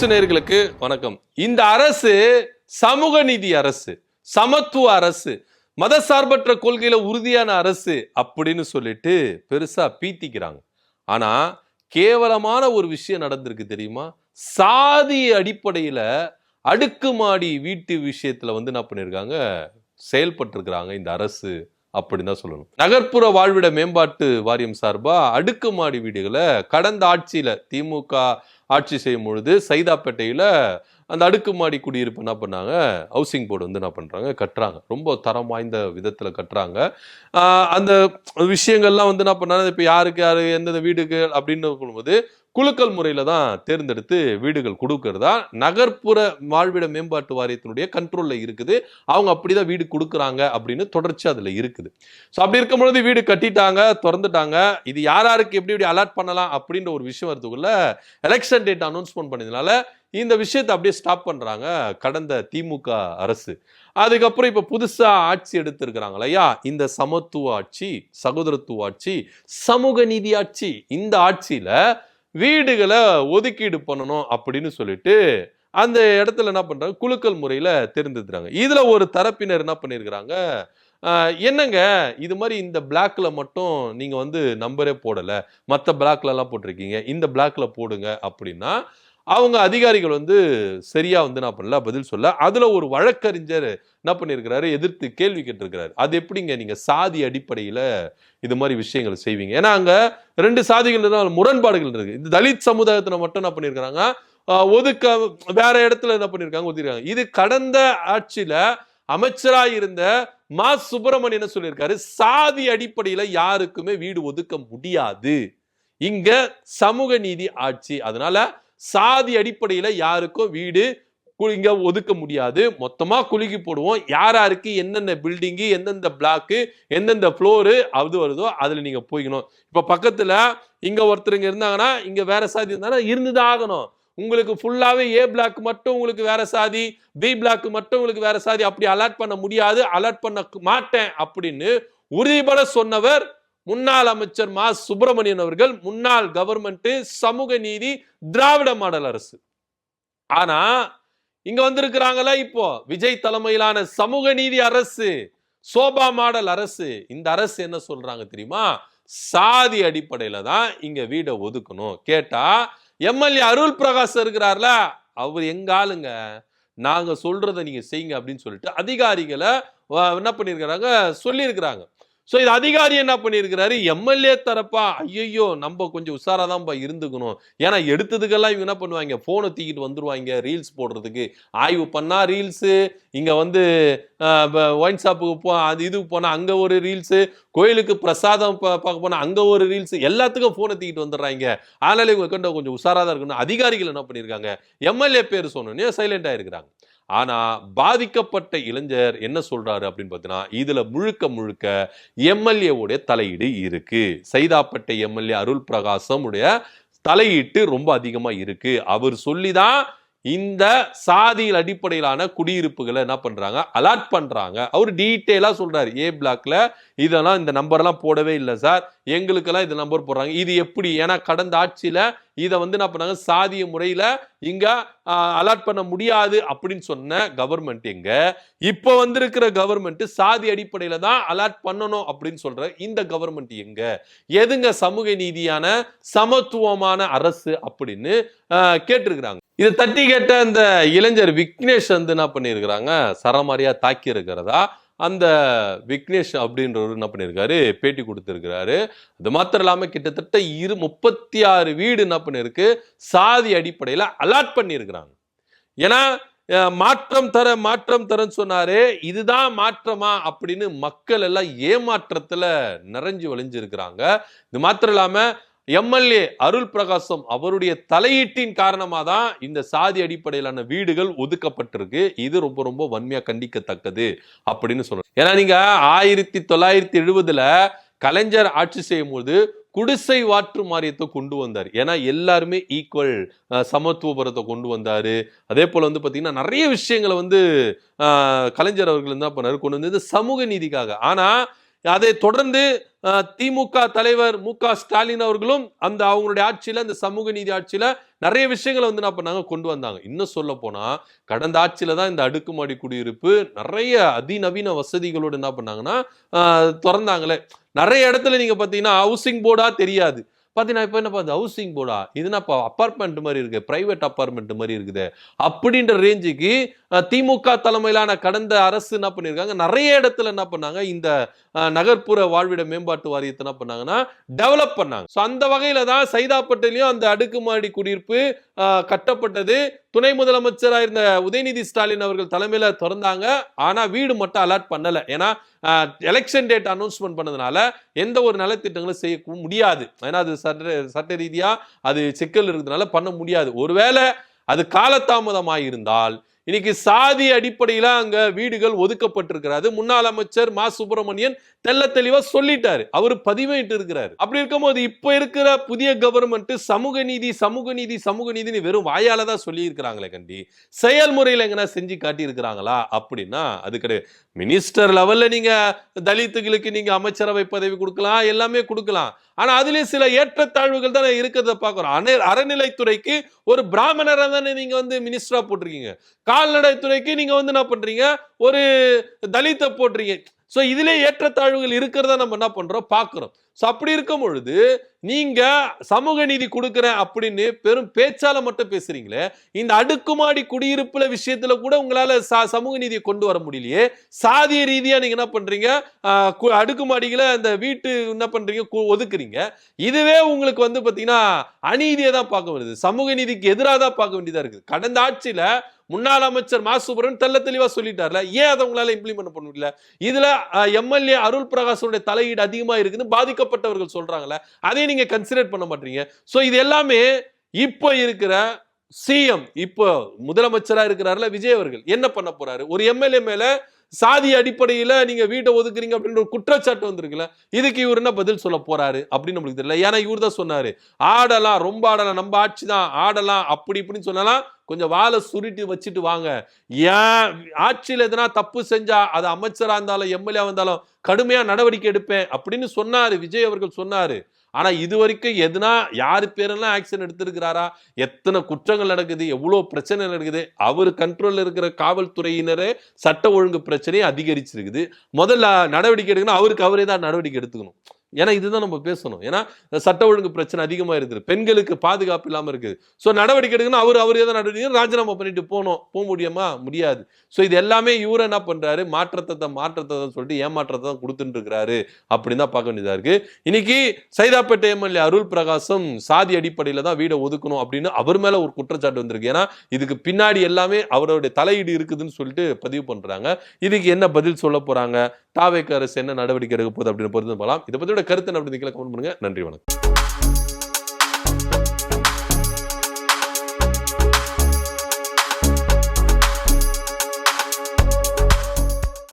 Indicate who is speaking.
Speaker 1: முரசு நேயர்களுக்கு வணக்கம். இந்த அரசு சமூக நீதி அரசு, சமத்துவ அரசு, மதசார்பற்ற கொள்கையில உறுதியான அரசு அப்படின்னு சொல்லிட்டு பெருசா பீத்திக்கிறாங்க. ஆனா கேவலமான ஒரு விஷயம் நடந்திருக்கு தெரியுமா? சாதி அடிப்படையில அடுக்குமாடி வீட்டு விஷயத்துல என்ன பண்ணிருக்காங்க, செயல்பட்டு இருக்கிறாங்க இந்த அரசு அப்படின்னு தான் சொல்லணும். நகர்ப்புற வாழ்விட மேம்பாட்டு வாரியம் சார்பா அடுக்குமாடி வீடுகளை கடந்த ஆட்சியில திமுக ஆட்சி செய்யும் பொழுது சைதாப்பேட்டையில அந்த அடுக்குமாடி குடியிருப்பு என்ன பண்ணாங்க, ஹவுசிங் போர்டு என்ன பண்றாங்க, கட்டுறாங்க. ரொம்ப தரம் வாய்ந்த விதத்துல கட்டுறாங்க. அந்த விஷயங்கள்லாம் என்ன பண்ணாங்க, இப்ப யாருக்கு யாரு எந்தெந்த வீடுக்கு அப்படின்னு சொல்லும்போது குலுக்கல் முறையில தான் தேர்ந்தெடுத்து வீடுகள் கொடுக்கறதா நகர்ப்புற வாழ்விட மேம்பாட்டு வாரியத்தினுடைய கண்ட்ரோல்ல இருக்குது. அவங்க அப்படிதான் வீடு கொடுக்குறாங்க அப்படின்னு தொடர்ச்சி அதுல இருக்குது. ஸோ அப்படி இருக்கும் பொழுது வீடு கட்டிட்டாங்க, திறந்துட்டாங்க. இது யாருக்கு எப்படி எப்படி அலாட் பண்ணலாம் அப்படின்ற ஒரு விஷயம் வரதுக்குள்ள எலெக்ஷன் டேட் அனௌன்ஸ்மெண்ட் பண்ணதுனால இந்த விஷயத்தை அப்படியே ஸ்டாப் பண்றாங்க கடந்த திமுக அரசு. அதுக்கப்புறம் இப்ப புதுசா ஆட்சி எடுத்திருக்கிறாங்க இல்லையா, இந்த சமத்துவ ஆட்சி, சகோதரத்துவ ஆட்சி, சமூக நீதி ஆட்சி. இந்த ஆட்சியில வீடுகளை ஒதுக்கீடு பண்ணணும் அப்படின்னு சொல்லிட்டு அந்த இடத்துல என்ன பண்றாங்க, குலுக்கல் முறையில தேர்ந்தெடுக்கிறாங்க. இதுல ஒரு தரப்பினர் என்ன பண்ணிருக்கிறாங்க, என்னங்க இது மாதிரி இந்த பிளாக்ல மட்டும் நீங்க நம்பரே போடல, மற்ற பிளாக்ல எல்லாம் போட்டிருக்கீங்க, இந்த பிளாக்ல போடுங்க அப்படின்னா அவங்க அதிகாரிகள் சரியா என்ன பண்ணல, பதில் சொல்ல. அதுல ஒரு வழக்கறிஞர் என்ன பண்ணிருக்கிறாரு, எதிர்த்து கேள்வி கேட்டிருக்கிறாரு. அது எப்படிங்க நீங்க சாதி அடிப்படையில இது மாதிரி விஷயங்கள் செய்வீங்க? ஏன்னா அங்க ரெண்டு சாதிகள் முரண்பாடுகள் இருக்கு. இந்த தலித் சமுதாயத்துல மட்டும் என்ன பண்ணிருக்காங்க, ஒதுக்க வேற இடத்துல என்ன பண்ணிருக்காங்க, ஒதுக்கிருக்காங்க. இது கடந்த ஆட்சியில அமைச்சரா இருந்த மா சுப்பிரமணியன் சொல்லியிருக்காரு, சாதி அடிப்படையில யாருக்குமே வீடு ஒதுக்க முடியாது, இங்க சமூக நீதி ஆட்சி, அதனால சாதி அடிப்படையில யாருக்கும் வீடு இங்க ஒதுக்க முடியாது, மொத்தமா குலுக்கி போடுவோம், யாருக்கு என்னென்ன பில்டிங்கு, எந்தெந்த பிளாக்கு, எந்தெந்த ஃப்ளோரு அது வருதோ அதுல நீங்க போய்க்கணும். இப்ப பக்கத்துல இங்க ஒருத்தருங்க இருந்தாங்கன்னா இங்க வேற சாதி இருந்தாங்கன்னா இருந்துதான் ஆகணும். உங்களுக்கு ஃபுல்லாவே ஏ பிளாக் மட்டும் உங்களுக்கு வேற சாதி, பி பிளாக் மட்டும் உங்களுக்கு வேற சாதி, அப்படி அலாட் பண்ண முடியாது, அலாட் பண்ண மாட்டேன் அப்படின்னு உறுதிபட சொன்னவர் முன்னாள் அமைச்சர் மா சுப்பிரமணியன் அவர்கள், முன்னாள் கவர்மெண்ட், சமூக நீதி, திராவிட மாடல் அரசு. ஆனா இங்க வந்திருக்கிறாங்களா இப்போ விஜய் தலைமையிலான சமூக நீதி அரசு, சோபா மாடல் அரசு. இந்த அரசு என்ன சொல்றாங்க தெரியுமா, சாதி அடிப்படையில தான் இங்க வீடை ஒதுக்கணும். கேட்டா எம்எல்ஏ அருள் பிரகாஷ் இருக்கிறார்ல, அவர் எங்க ஆளுங்க, நாங்க சொல்றதை நீங்க செய்யுங்க அப்படின்னு சொல்லிட்டு அதிகாரிகளை என்ன பண்ணிருக்கிறாங்க, சொல்லி இருக்கிறாங்க. சோ இது அதிகாரி என்ன பண்ணிருக்கிறாரு, எம்எல்ஏ தரப்பா, ஐயோ நம்ம கொஞ்சம் உஷாராதான்ப்பா இருந்துக்கணும், ஏன்னா எடுத்ததுக்கெல்லாம் இவங்க என்ன பண்ணுவாங்க, போனை தூக்கிட்டு வந்துருவாங்க ரீல்ஸ் போடுறதுக்கு. ஆய்வு பண்ணா ரீல்ஸ், இங்க ஒயின் ஷாப்புக்கு போ, அது இதுக்கு போனா அங்க ஒரு ரீல்ஸ், கோயிலுக்கு பிரசாதம் பார்க்க போனா அங்க ஒரு ரீல்ஸ், எல்லாத்துக்கும் போனை தூக்கிட்டு வந்துடுறாங்க. அதனால இவங்க கொஞ்சம் உஷாராதான் இருக்கணும். அதிகாரிகள் என்ன பண்ணிருக்காங்க, எம்எல்ஏ பேர் சொன்னோன்னே சைலண்ட் ஆயிருக்கிறாங்க. ஆனா பாதிக்கப்பட்ட இளைஞர் என்ன சொல்றாரு அப்படின்னு பார்த்தீங்கன்னா, இதுல முழுக்க முழுக்க எம்எல்ஏ உடைய தலையீடு இருக்கு. சைதாப்பேட்டை எம்எல்ஏ அருள் பிரகாசம் உடைய தலையீட்டு ரொம்ப அதிகமா இருக்கு. அவர் சொல்லிதான் இந்த சாதியில் அடிப்படையிலான குடியிருப்புகளை என்ன பண்றாங்க, அலாட் பண்றாங்க. அவர் டீட்டெயிலா சொல்றாரு, ஏ பிளாக்ல இதெல்லாம் இந்த நம்பர் எல்லாம் போடவே இல்லை சார், எங்களுக்கெல்லாம் இந்த நம்பர் போடுறாங்க. இது எப்படி, ஏன்னா கடந்த ஆட்சியில இதை என்ன பண்ணாங்க, சாதிய முறையில இங்க அலாட் பண்ண முடியாது அப்படின்னு சொன்ன கவர்மெண்ட் எங்க, இப்ப வந்திருக்கிற கவர்மெண்ட் சாதி அடிப்படையில தான் அலாட் பண்ணணும் அப்படின்னு சொல்ற இந்த கவர்மெண்ட் எங்க, எதுங்க சமூக நீதியான சமத்துவமான அரசு அப்படின்னு கேட்டிருக்கிறாங்க. இதை தட்டி கேட்ட அந்த இளைஞர் விக்னேஷ் என்ன பண்ணிருக்கிறாங்க, சரமாரியா தாக்கி இருக்கிறதா அந்த விக்னேஷ் அப்படின்றவர் என்ன பண்ணிருக்காரு, பேட்டி கொடுத்திருக்கிறாரு. அது மாத்திரம் இல்லாம கிட்டத்தட்ட 36 வீடு என்ன பண்ணிருக்கு, சாதி அடிப்படையில அலாட் பண்ணிருக்கிறாங்க. ஏன்னா மாற்றம் தரன்னு சொன்னாரு, இதுதான் மாற்றமா அப்படின்னு மக்கள் எல்லாம் ஏமாற்றத்துல நிறைஞ்சு வழிஞ்சிருக்கிறாங்க. இது மாத்திரம் இல்லாம எம்எல்ஏ அருள் பிரகாசம் அவருடைய தலையீட்டின் காரணமா தான் இந்த சாதி அடிப்படையிலான வீடுகள் ஒதுக்கப்பட்டிருக்கு. இது ரொம்ப ரொம்ப வன்மையா கண்டிக்கத்தக்கது அப்படின்னு சொல்றேன். ஏன்னா நீங்க 1970 கலைஞர் ஆட்சி செய்யும் போது குடிசை வாற்று மானியத்தை கொண்டு வந்தார். ஏன்னா எல்லாருமே ஈக்குவல் சமத்துவபுரத்தை கொண்டு வந்தாரு. அதே போல பாத்தீங்கன்னா நிறைய விஷயங்களை கலைஞர் அவர்கள் என்ன பண்ணாரு, கொண்டு வந்தது சமூக நீதிக்காக. ஆனா அதை தொடர்ந்து திமுக தலைவர் மு க ஸ்டாலின் அவர்களும் அவங்களுடைய ஆட்சியில, இந்த சமூக நீதி ஆட்சியில நிறைய விஷயங்களை வந்து என்ன பண்ணாங்க கொண்டு வந்தாங்க. இன்னும் சொல்ல போனா கடந்த ஆட்சியில தான் இந்த அடுக்குமாடி குடியிருப்பு நிறைய அதிநவீன வசதிகளோடு என்ன பண்ணாங்கன்னா திறந்தாங்களே. நிறைய இடத்துல நீங்க பாத்தீங்கன்னா ஹவுசிங் போர்டா தெரியாது. பாத்தீங்கன்னா இப்ப என்ன பார்த்து ஹவுசிங் போர்டா இதுனா அப்பார்ட்மெண்ட் மாதிரி இருக்கு, பிரைவேட் அப்பார்ட்மெண்ட் மாதிரி இருக்குது அப்படின்ற ரேஞ்சுக்கு திமுக தலைமையிலான கடந்த அரசு என்ன பண்ணிருக்காங்க, நிறைய இடத்துல என்ன பண்ணாங்க இந்த நகர்ப்புற வாழ்விட மேம்பாட்டு வாரியத்தை என்ன பண்ணாங்கன்னா டெவலப் பண்ணாங்க. அந்த வகையில தான் சைதாப்பேட்டையிலும் அந்த அடுக்குமாடி குடியிருப்பு கட்டப்பட்டது. துணை முதலமைச்சராக இருந்த உதயநிதி ஸ்டாலின் அவர்கள் தலைமையில திறந்தாங்க. ஆனா வீடு மட்டும் அலாட் பண்ணல. ஏன்னா எலெக்ஷன் டேட் அனௌன்ஸ்மெண்ட் பண்ணதுனால எந்த ஒரு நலத்திட்டங்களும் செய்ய முடியாது. ஏன்னா அது சட்ட ரீதியா அது சிக்கல் இருக்கிறதுனால பண்ண முடியாது. ஒருவேளை அது காலதாமதமாக இருந்தால் இன்னைக்கு சாதி அடிப்படையில அங்க வீடுகள் ஒதுக்கப்பட்டிருக்கிறது. முன்னாள் அமைச்சர் மா சுப்பிரமணியன் தெல்ல தெளிவா சொல்லிட்டாரு, அவரு பதிவேட்டு இருக்கிறாரு. அப்படி இருக்கும்போது இப்ப இருக்கிற புதிய கவர்மெண்ட் சமூக நீதி சமூக நீதி சமூக நீதினு வெறும் வாயால தான் சொல்லி இருக்கிறாங்களே கண்டி செயல்முறையில் எங்கன்னா செஞ்சு காட்டி இருக்கிறாங்களா அப்படின்னா அது கிடையாது. மினிஸ்டர் லெவல்ல நீங்க தலித்துகளுக்கு நீங்க அமைச்சரவை பதவி கொடுக்கலாம், எல்லாமே கொடுக்கலாம். ஆனா அதுலயும் சில ஏற்றத்தாழ்வுகள் தானே இருக்கிறத பாக்குறோம். அறநிலைத்துறைக்கு ஒரு பிராமணரை தானே நீங்க வந்து மினிஸ்டரா போட்டிருக்கீங்க. கால்நடைத்துறைக்கு நீங்க வந்து என்ன பண்றீங்க, ஒரு தலித்தை போடுறீங்க. சோ இதுல ஏற்றத்தாழ்வுகள் இருக்கிறதா நம்ம என்ன பண்றோம் பாக்குறோம். சோ அப்படி இருக்கும் பொழுது நீங்க சமூக நீதி கொடுக்கிறேன் அப்படின்னு பெரும் பேச்சால மட்டும் பேசுறீங்களே, இந்த அடுக்குமாடி குடியிருப்புல விஷயத்துல கூட உங்களால சமூக நீதியை கொண்டு வர முடியலையே. சாதிய ரீதியா நீங்க என்ன பண்றீங்க, அடுக்குமாடிகளை அந்த வீட்டு என்ன பண்றீங்க ஒதுக்குறீங்க. இதுவே உங்களுக்கு வந்து பாத்தீங்கன்னா அநீதியை தான் பார்க்க வருது, சமூக நீதிக்கு எதிராக தான் பார்க்க வேண்டியதா இருக்குது. கடந்த ஆட்சியில முன்னாள் அமைச்சர் மா சுப்பிரமணியன் தெல்ல தெளிவா சொல்லிட்டார்ல, ஏன் அதை உங்களால இம்ப்ளிமெண்ட் பண்ண முடியல? இதுல எம்எல்ஏ அருள் பிரகாஷோட தலையீடு அதிகமா இருக்குன்னு பாதிக்கப்பட்டவர்கள் சொல்றாங்கல்ல, அதை நீங்க கன்சிடர் பண்ண மாட்டீங்க. சோ இது எல்லாமே இப்போ இருக்கிற சிஎம், இப்போ முதலமைச்சரா இருக்கிறாருல விஜய் அவர்கள் என்ன பண்ண போறாரு? ஒரு எம்எல்ஏ மேல சாதி அடிப்படையில நீங்க வீட்டை ஒதுக்குறீங்க அப்படின்ற ஒரு குற்றச்சாட்டு வந்திருக்குல்ல, இதுக்கு இவர் என்ன பதில் சொல்ல போறாரு அப்படின்னு நம்மளுக்கு தெரியல. ஏன்னா இவர் தான் சொன்னாரு, ஆடலாம் ரொம்ப ஆடலாம், நம்ம ஆட்சி தான் ஆடலாம் அப்படி இப்படின்னு சொன்னாலாம் கொஞ்சம் வாழை சுருட்டி வச்சுட்டு வாங்க. ஏன் ஆட்சியில் எதனா தப்பு செஞ்சா அது அமைச்சரா இருந்தாலும் எம்எல்ஏ வந்தாலும் கடுமையா நடவடிக்கை எடுப்பேன் அப்படின்னு சொன்னாரு விஜய் அவர்கள் சொன்னாரு. ஆனா இது வரைக்கும் எதுனா யாரு பேரெல்லாம் ஆக்ஷன் எடுத்திருக்கிறாரா, எத்தனை குற்றங்கள் நடக்குது, எவ்வளவு பிரச்சனை நடக்குது, அவரு கண்ட்ரோல்ல இருக்கிற காவல்துறையினரே சட்ட ஒழுங்கு பிரச்சனையை அதிகரிச்சிருக்குது. முதல்ல நடவடிக்கை எடுக்கணும், அவருக்கு அவரே தான் நடவடிக்கை எடுத்துக்கணும். ஏன்னா இதுதான் நம்ம பேசணும். ஏன்னா சட்ட ஒழுங்கு பிரச்சனை அதிகமா இருக்குது, பெண்களுக்கு பாதுகாப்பு இல்லாம இருக்குது. சோ நடவடிக்கை எடுக்கணும், அவரே தான் நடவடிக்கை ராஜினாமா பண்ணிட்டு போக முடியுமா? முடியாது. சோ இது எல்லாமே இவரை என்ன பண்றாரு, மாற்றத்தை சொல்லிட்டு ஏமாற்றத்தை தான் கொடுத்துட்டு இருக்கிறாரு அப்படின்னு தான் பார்க்க வேண்டியதா இருக்கு. இன்னைக்கு சைதாப்பேட்டை எம்எல்ஏ அருள் பிரகாசம் சாதி அடிப்படையில தான் வீடை ஒதுக்கணும் அப்படின்னு அவர் மேல ஒரு குற்றச்சாட்டு வந்திருக்கு. ஏன்னா இதுக்கு பின்னாடி எல்லாமே அவருடைய தலையீடு இருக்குதுன்னு சொல்லிட்டு பதிவு பண்றாங்க. இதுக்கு என்ன பதில் சொல்ல போறாங்க, தாவேக அரசு என்ன நடவடிக்கை எடுக்க போகுது அப்படின்னு பொறுத்து போகலாம். இதை பத்தியோட கருத்து அப்படி கமெண்ட் பண்ணுங்க. நன்றி, வணக்கம்.